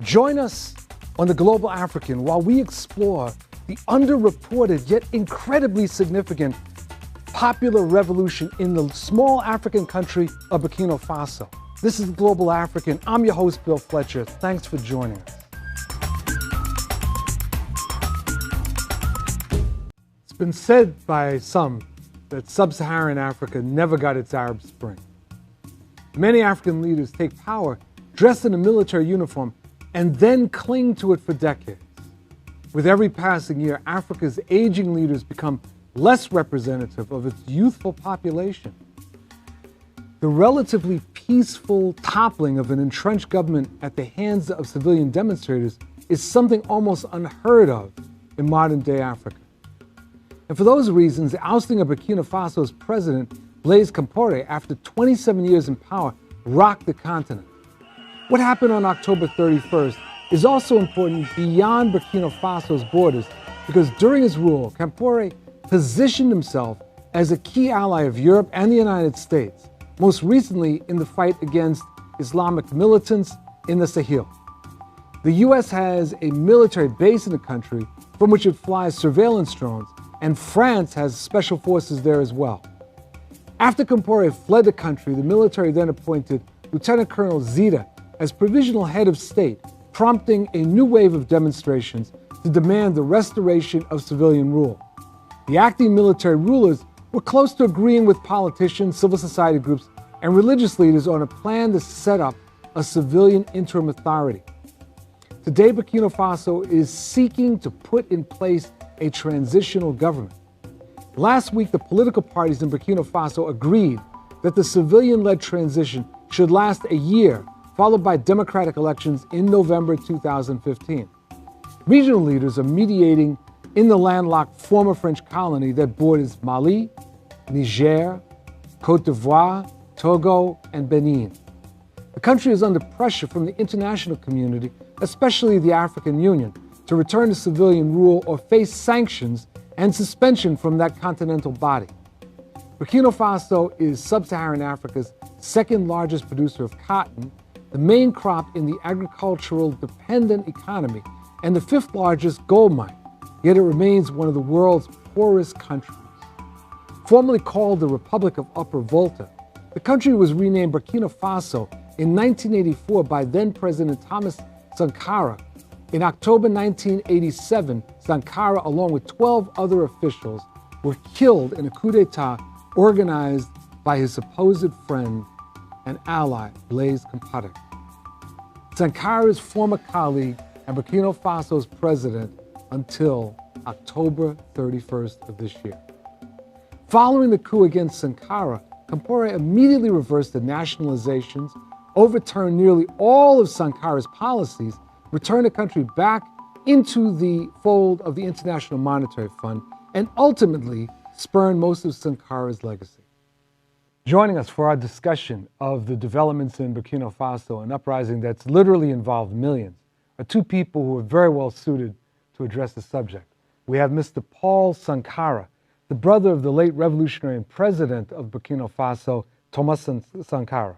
Join us on The Global African while we explore the underreported yet incredibly significant popular revolution in the small African country of Burkina Faso. This is The Global African. I'm your host, Bill Fletcher. Thanks for joining us. It's been said by some that sub-Saharan Africa never got its Arab Spring. Many African leaders take power dressed in a military uniform and then cling to it for decades. With every passing year, Africa's aging leaders become less representative of its youthful population. The relatively peaceful toppling of an entrenched government at the hands of civilian demonstrators is something almost unheard of in modern-day Africa. And for those reasons, the ousting of Burkina Faso's president, Blaise Compaoré, after 27 years in power, rocked the continent. What happened on October 31st is also important beyond Burkina Faso's borders, because during his rule, Compaoré positioned himself as a key ally of Europe and the United States, most recently in the fight against Islamic militants in the Sahel. The U.S. has a military base in the country from which it flies surveillance drones, and France has special forces there as well. After Compaoré fled the country, the military then appointed Lieutenant Colonel Zita as provisional head of state, prompting a new wave of demonstrations to demand the restoration of civilian rule. The acting military rulers were close to agreeing with politicians, civil society groups, and religious leaders on a plan to set up a civilian interim authority. Today, Burkina Faso is seeking to put in place a transitional government. Last week, the political parties in Burkina Faso agreed that the civilian-led transition should last a year, followed by democratic elections in November 2015. Regional leaders are mediating in the landlocked former French colony that borders Mali, Niger, Côte d'Ivoire, Togo, and Benin. The country is under pressure from the international community, especially the African Union, to return to civilian rule or face sanctions and suspension from that continental body. Burkina Faso is sub-Saharan Africa's second largest producer of cotton, the main crop in the agricultural dependent economy, and the fifth largest gold mine, yet it remains one of the world's poorest countries. Formerly called the Republic of Upper Volta, the country was renamed Burkina Faso in 1984 by then-President Thomas Sankara. In October 1987, Sankara, along with 12 other officials, were killed in a coup d'etat organized by his supposed friend and ally, Blaise Compaoré. Sankara's former colleague and Burkina Faso's president until October 31st of this year. Following the coup against Sankara, Compaoré immediately reversed the nationalizations, overturned nearly all of Sankara's policies, returned the country back into the fold of the International Monetary Fund, and ultimately spurned most of Sankara's legacy. Joining us for our discussion of the developments in Burkina Faso, an uprising that's literally involved millions, are two people who are very well suited to address the subject. We have Mr. Paul Sankara, the brother of the late revolutionary and president of Burkina Faso, Thomas Sankara.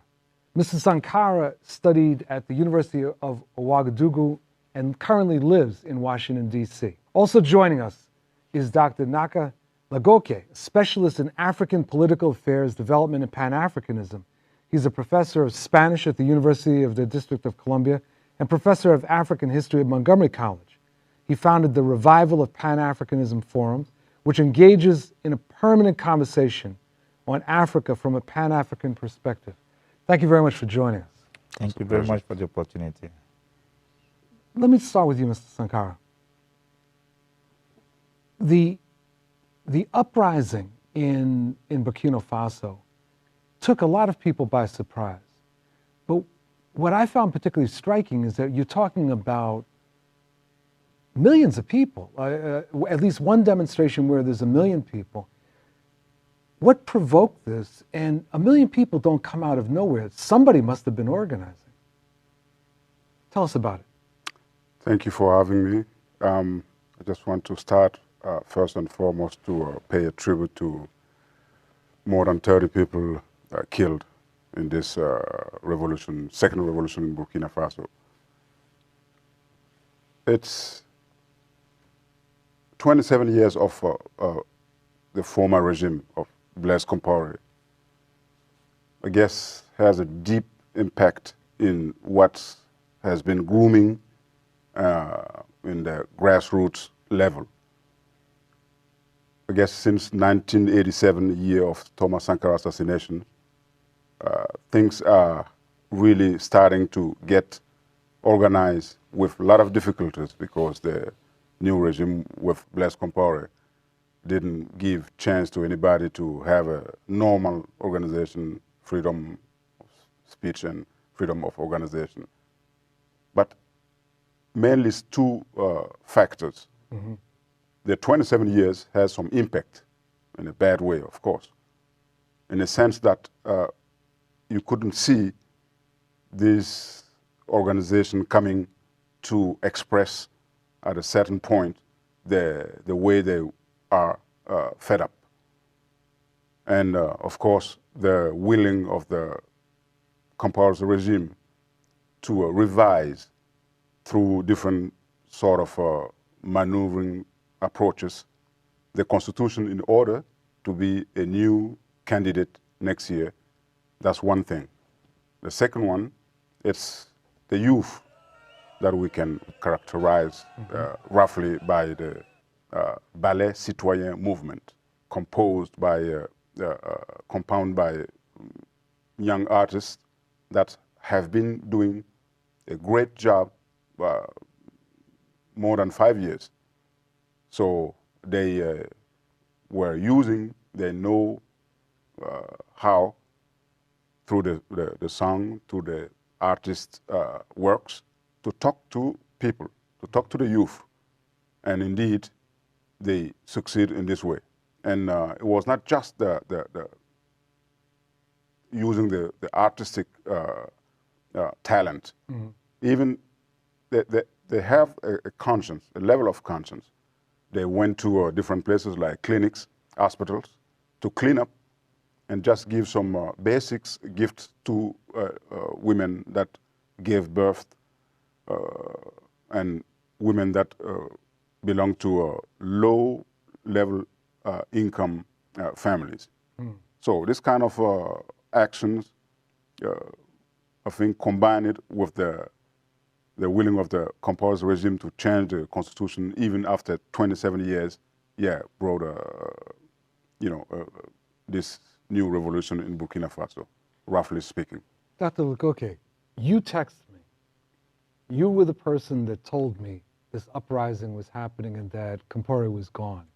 Mr. Sankara studied at the University of Ouagadougou and currently lives in Washington, D.C. Also joining us is Dr. Naka Lagoke, a specialist in African political affairs, development, and Pan-Africanism. He's a professor of Spanish at the University of the District of Columbia and professor of African history at Montgomery College. He founded the Revival of Pan-Africanism Forum, which engages in a permanent conversation on Africa from a Pan-African perspective. Thank you very much for joining us. Thank you very much for the opportunity. Let me start with you, Mr. Sankara. The uprising in Burkina Faso took a lot of people by surprise. But what I found particularly striking is that you're talking about millions of people, at least one demonstration where there's 1 million people. What provoked this? And 1 million people don't come out of nowhere. Somebody must have been organizing. Tell us about it. Thank you for having me. I just want to start first and foremost to pay a tribute to more than 30 people killed in this revolution, second revolution in Burkina Faso. It's 27 years of the former regime of Blaise Compaoré, I guess, has a deep impact in what has been grooming in the grassroots level. I guess since 1987, year of Thomas Sankara assassination, things are really starting to get organized with a lot of difficulties because the new regime with Blaise Compaoré didn't give chance to anybody to have a normal organization, freedom of speech and freedom of organization. But mainly it's two factors. Mm-hmm. The 27 years has some impact in a bad way, of course, in the sense that you couldn't see this organization coming to express at a certain point the way they are fed up. And of course, the willing of the Compaoré regime to revise through different sort of maneuvering approaches the constitution in order to be a new candidate next year. That's one thing. The second one, it's the youth that we can characterize roughly by the Ballet Citoyen movement, composed by, compounded by young artists that have been doing a great job more than 5 years. So they were using, they know how, through the song, through the artist works, to talk to people, to talk to the youth. And indeed, they succeed in this way. And it was not just using the artistic talent. Mm-hmm. Even they have a conscience, a level of conscience. They went to different places like clinics, hospitals, to clean up and just give some basics gifts to women that gave birth and women that belong to low-level income families. Mm. So this kind of actions, I think, combined with the willing of the Compaoré regime to change the constitution even after 27 years, brought this new revolution in Burkina Faso, roughly speaking. Dr. Lukoke, you texted me. You were the person that told me this uprising was happening and that Compaoré was gone.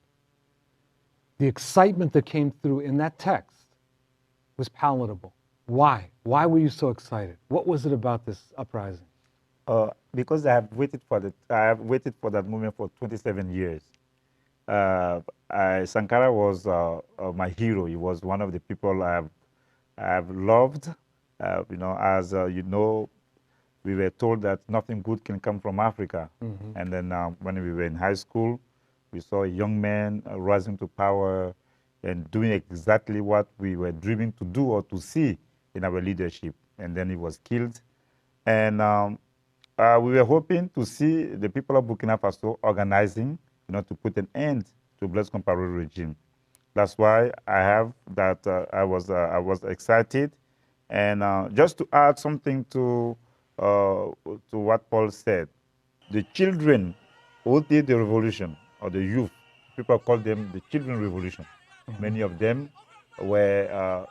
The excitement that came through in that text was palatable. Why? Why were you so excited? What was it about this uprising? Because I have waited for that moment for 27 years. Sankara was my hero. He was one of the people I have loved. As you know, we were told that nothing good can come from Africa. Mm-hmm. And then when we were in high school, we saw a young man rising to power and doing exactly what we were dreaming to do or to see in our leadership. And then he was killed. And we were hoping to see the people of Burkina Faso organizing, to put an end to Blaise Compaoré regime. That's why I have that. I was excited, and just to add something to what Paul said, the children who did the revolution, or the youth, people call them the children revolution. Mm-hmm. Many of them were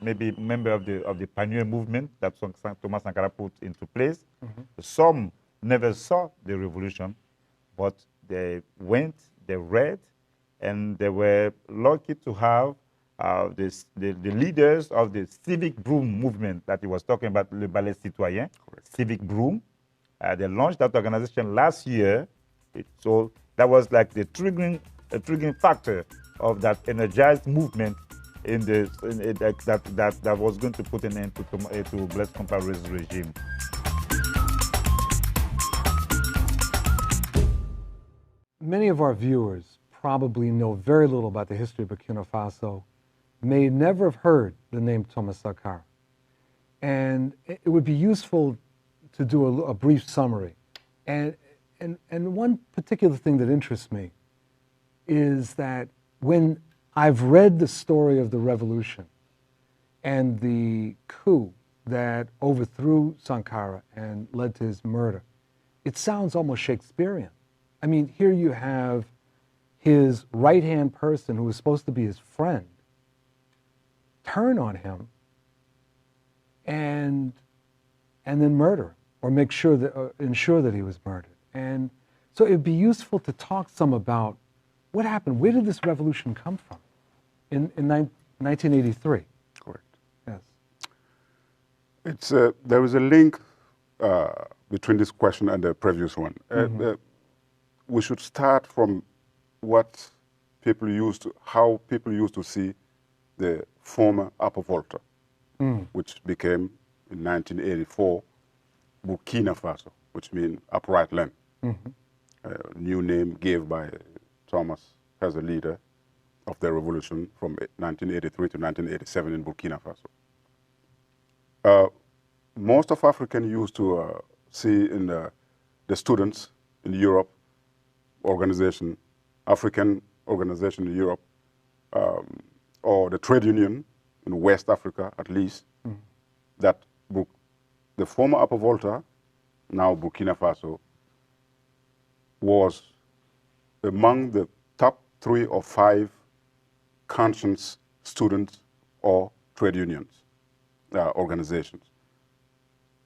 maybe member of the pioneer movement that Thomas Sankara put into place. Mm-hmm. Some never saw the revolution, but they went, they read, and they were lucky to have the leaders of the civic broom movement that he was talking about, Le Ballet Citoyen, correct. Civic broom. They launched that organization last year. So that was like the triggering factor of that energized movement that was going to put an end to Blaise Compaoré's regime. Many of our viewers probably know very little about the history of Burkina Faso, may never have heard the name Thomas Sankara. And it would be useful to do a brief summary. And And one particular thing that interests me is that when I've read the story of the revolution and the coup that overthrew Sankara and led to his murder, it sounds almost Shakespearean. I mean, here you have his right-hand person, who was supposed to be his friend, turn on him and then murder him, or make sure that ensure that he was murdered. And so it'd be useful to talk some about what happened. Where did this revolution come from in 1983? Correct. Yes. It's there is a link between this question and the previous one. We should start from what people how people used to see the former Upper Volta, which became in 1984 Burkina Faso, which means upright land. A new name gave by Thomas as a leader of the revolution from 1983 to 1987 in Burkina Faso. Most of African used to see in the students in Europe organization, African organization in Europe, or the trade union in West Africa at least, that the former Upper Volta, now Burkina Faso, was among the top 3 or 5 conscience students or trade unions, organizations.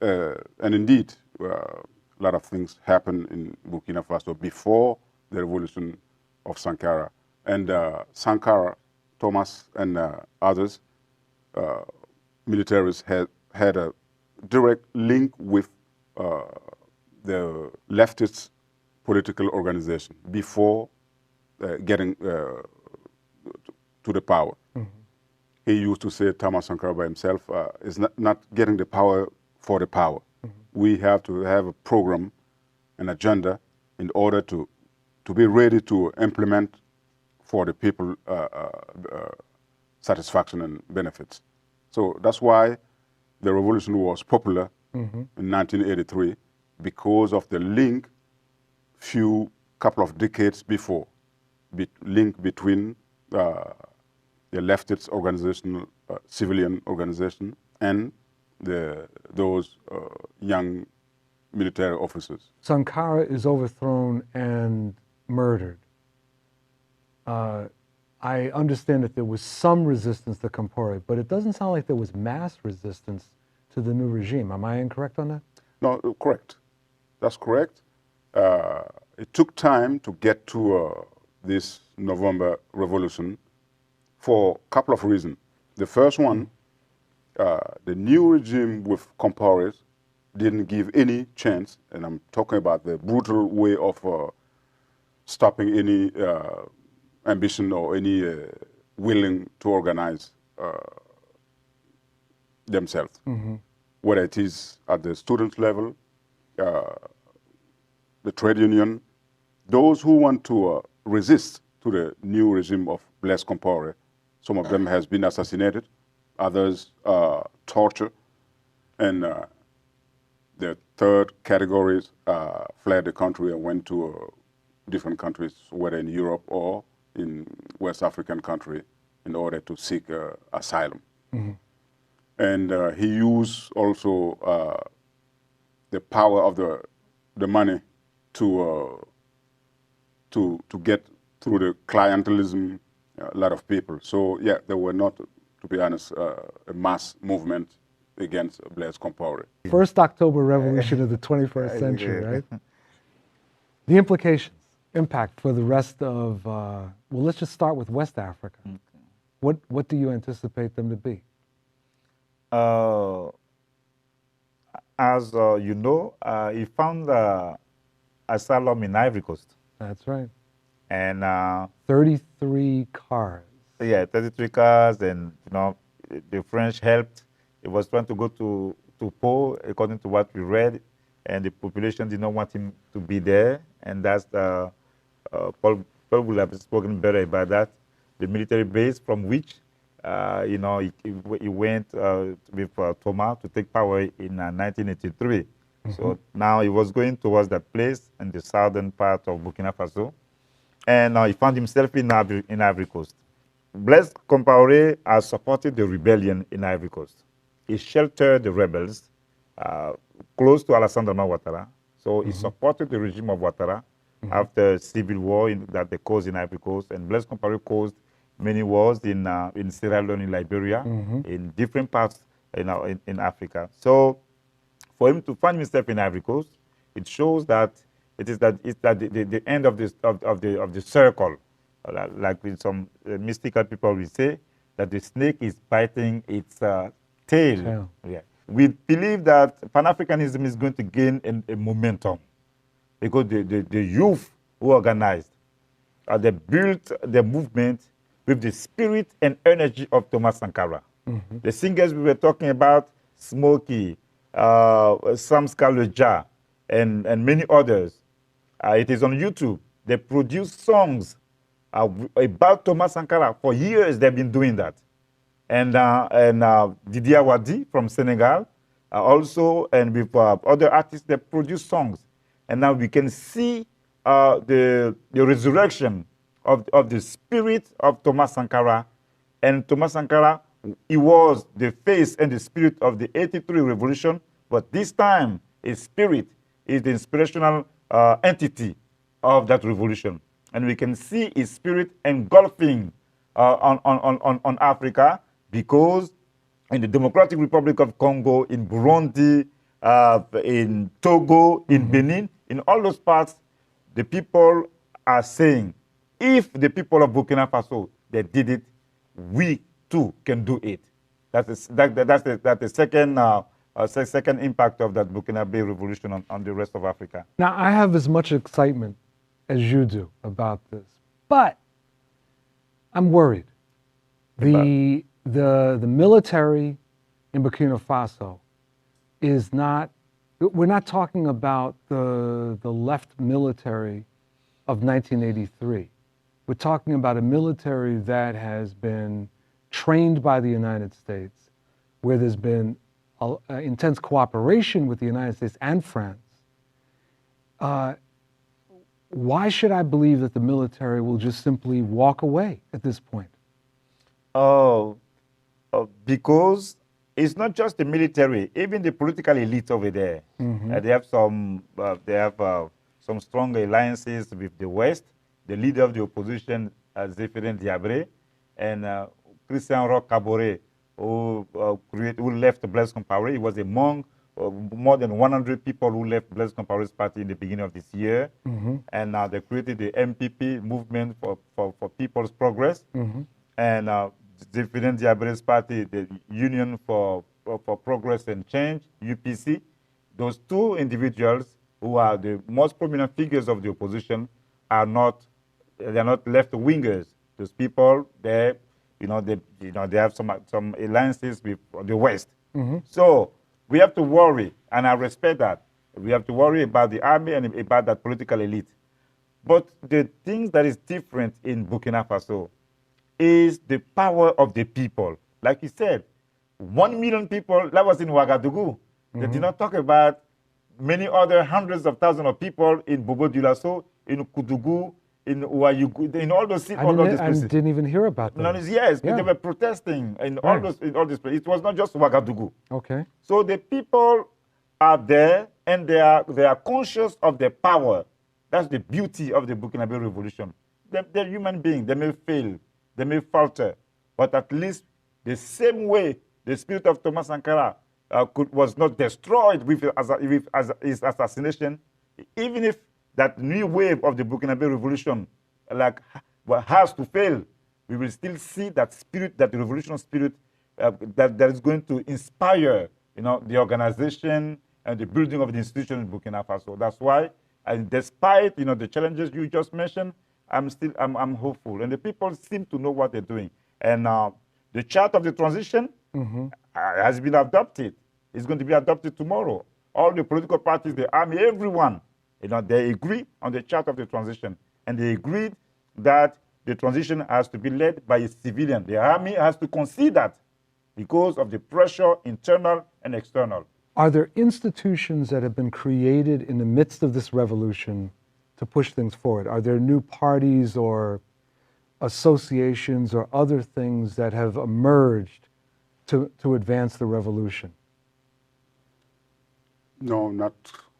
And indeed, a lot of things happened in Burkina Faso before the revolution of Sankara. And Sankara, Thomas, and others, militaries had a direct link with the leftist political organization before getting to the power. He used to say, Thomas Sankara by himself, is not getting the power for the power. We have to have a program, an agenda, in order to be ready to implement for the people satisfaction and benefits. So that's why the revolution was popular in 1983, because of the link couple of decades before, link between the leftist organization, civilian organization, and those young military officers. Sankara is overthrown and murdered. I understand that there was some resistance to Compaoré, but it doesn't sound like there was mass resistance to the new regime. Am I incorrect on that? No, correct. That's correct. It took time to get to this November revolution for a couple of reasons. The first one, the new regime with Compaoré didn't give any chance, and I'm talking about the brutal way of stopping any ambition or any willing to organize themselves, whether it is at the student level, the trade union, those who want to resist to the new regime of Blaise Compaoré. Some of them has been assassinated, others tortured, and the third categories fled the country and went to different countries, whether in Europe or in West African country, in order to seek asylum. And he used also the power of the money to get through the clientelism a lot of people. So yeah, there were not, to be honest, a mass movement against Blaise Compaoré. First October revolution of the 21st century, right? The implications, impact for the rest of, well, let's just start with West Africa. What do you anticipate them to be? As you know, he found asylum in Ivory Coast. That's right. And 33 cars. Yeah, 33 cars, and the French helped. He was trying to go to Po, according to what we read, and the population did not want him to be there, and that's Paul will have spoken better about that. The military base from which he went with Thomas to take power in 1983. So now he was going towards that place in the southern part of Burkina Faso, and he found himself in Ivory Coast. Blaise Compaoré has supported the rebellion in Ivory Coast. He sheltered the rebels close to Alassane Ouattara. So he supported the regime of Ouattara after civil war that they caused in Ivory Coast. And Blaise Compaoré caused many wars in Sierra Leone, in Liberia, in different parts in Africa. So for him to find himself in Ivory Coast, it shows that it's the end of the circle. Like with some mystical people will say, that the snake is biting its tail. Yeah. We believe that Pan-Africanism is going to gain a momentum because the youth who organized, they built the movement with the spirit and energy of Thomas Sankara. The singers we were talking about, Smokey, Sam Scaleja, and many others, it is on YouTube. They produce songs about Thomas Sankara. For years, they've been doing that. And Didier Wadi from Senegal, also, and with other artists, they produce songs. And now we can see the resurrection of the spirit of Thomas Sankara. And Thomas Sankara, he was the face and the spirit of the 83 revolution, but this time his spirit is the inspirational entity of that revolution. And we can see his spirit engulfing on Africa, because in the Democratic Republic of Congo, in Burundi, in Togo, in Benin, in all those parts, the people are saying, if the people of Burkina Faso, they did it, we too can do it. That's the second impact of that Burkinabe revolution on the rest of Africa. Now, I have as much excitement as you do about this, but I'm worried. The military in Burkina Faso is not, we're not talking about the left military of 1983. We're talking about a military that has been trained by the United States, where there's been intense cooperation with the United States and France. Why should I believe that the military will just simply walk away at this point? Because it's not just the military, even the political elite over there. They have some strong alliances with the West. The leader of the opposition, Zéphirin Diabré, and Christian Roch Kaboré, who left Blaise Compaoré. He was among more than 100 people who left Blaise Compaoré's party in the beginning of this year. And now they created the MPP, Movement for People's Progress. And Zéphirin Diabré's party, the Union for Progress and Change, UPC. Those two individuals, who are the most prominent figures of the opposition, are not left-wingers. Those people, they have some alliances with the West. So we have to worry, and I respect that. We have to worry about the army and about that political elite. But the things that is different in Burkina Faso is the power of the people. Like you said, 1 million people, that was in Ouagadougou. They did not talk about many other hundreds of thousands of people in Bobo-Dioulasso, in Koudougou, in Ouayugou, in all those cities. I didn't even hear about that. Yes, they were protesting in all those places. It was not just Ouagadougou. Okay. So the people are there, and they are conscious of their power. That's the beauty of the Burkinabe revolution. They're human beings. They may fail, they may falter, but at least the same way the spirit of Thomas Sankara was not destroyed with his assassination, even if that new wave of the Burkinabe revolution has to fail, we will still see that spirit, that revolutionary spirit that is going to inspire the organization and the building of the institution in Burkina Faso. That's why, and despite the challenges you just mentioned, I'm hopeful, and the people seem to know what they're doing. And the chart of the transition has been adopted. It's going to be adopted tomorrow. All the political parties, the army, everyone, they agree on the chart of the transition, and they agreed that the transition has to be led by a civilian. The army has to concede that because of the pressure, internal and external. Are there institutions that have been created in the midst of this revolution to push things forward? Are there new parties or associations or other things that have emerged to advance the revolution? No, not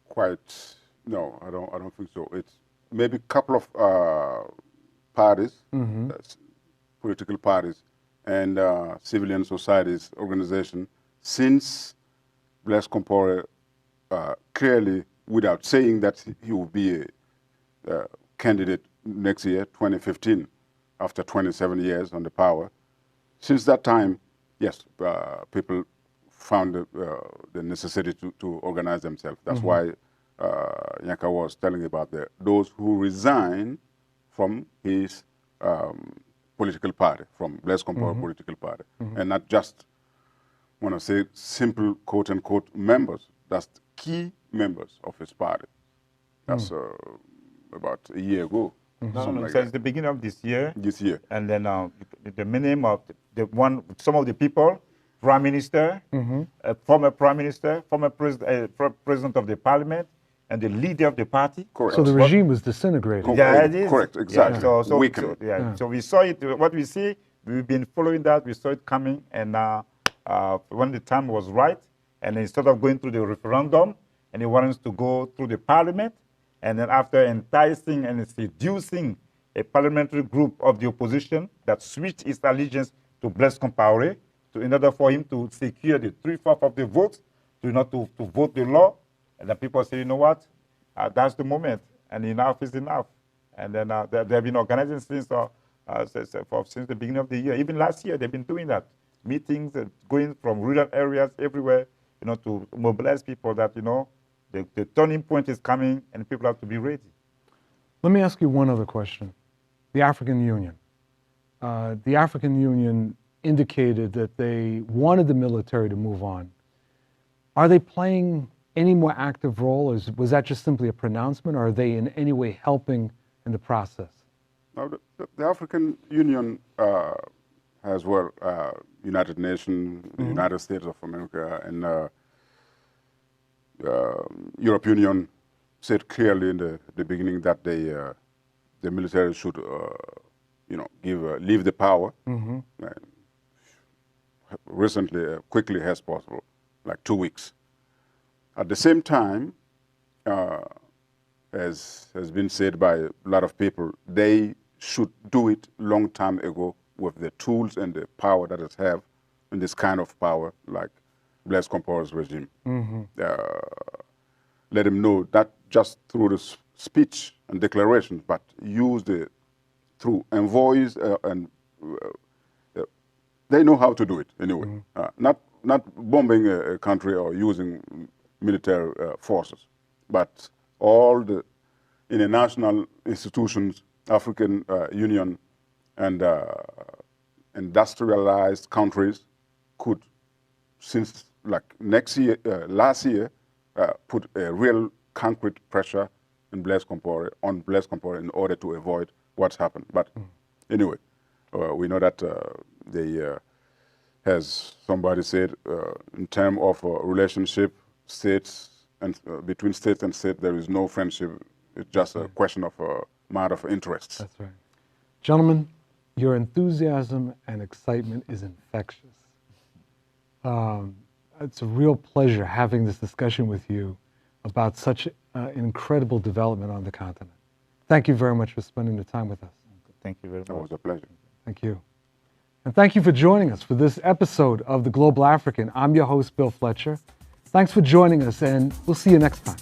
quite. No, I don't think so. It's maybe a couple of parties, political parties, and civilian societies organization. Since Blaise Compaoré clearly, without saying that he will be a candidate next year, 2015, after 27 years on the power, since that time, yes, people found the necessity to organize themselves. That's why Yanka was telling about those who resign from his political party, from Blaise Compaoré political party, and not just, when I say simple quote-unquote members, that's key members of his party. That's about a year ago. No, Like since the beginning of this year. This year. And then the name of some of the people, Prime Minister, former Prime Minister, former President of the Parliament, and the leader of the party. Correct. So the regime was disintegrated. Yeah, it is. Correct, exactly. Yeah, so we saw it, what we see, we've been following that, we saw it coming, and when the time was right, and instead of going through the referendum, and he wanted to go through the parliament, and then after enticing and seducing a parliamentary group of the opposition that switched its allegiance to Blaise Compaoré, in order for him to secure the 3/4 of the votes, to vote the law, and then people say, you know what, that's the moment, and enough is enough. And then they have been organizing since the beginning of the year. Even last year, they've been doing that. Meetings, going from rural areas everywhere, to mobilize people that, the turning point is coming and people have to be ready. Let me ask you one other question. The African Union. The African Union indicated that they wanted the military to move on. Are they playing any more active role? Was that just simply a pronouncement, or are they in any way helping in the process? Now, the African Union as well, United Nations, the United States of America, and European Union said clearly in the beginning that the military should, leave the power recently, quickly as possible, like 2 weeks. At the same time, as has been said by a lot of people, they should do it long time ago with the tools and the power that it have, and this kind of power, like Blaise Compaoré's regime. Let him know that just through the speech and declarations, but use through envoys and they know how to do it anyway. Not bombing a country or using military forces, but all the international institutions, African Union, and industrialized countries could, since like last year, put a real concrete pressure on Blaise Compaoré in order to avoid what's happened. But anyway, we know that as somebody said, in terms of relationship, states and between states and states, there is no friendship. It's just a question of a matter of interests. That's right. Gentlemen, your enthusiasm and excitement is infectious. It's a real pleasure having this discussion with you about such an incredible development on the continent. Thank you very much for spending the time with us. Thank you very much. It was a pleasure. Thank you. And thank you for joining us for this episode of The Global African. I'm your host, Bill Fletcher. Thanks for joining us, and we'll see you next time.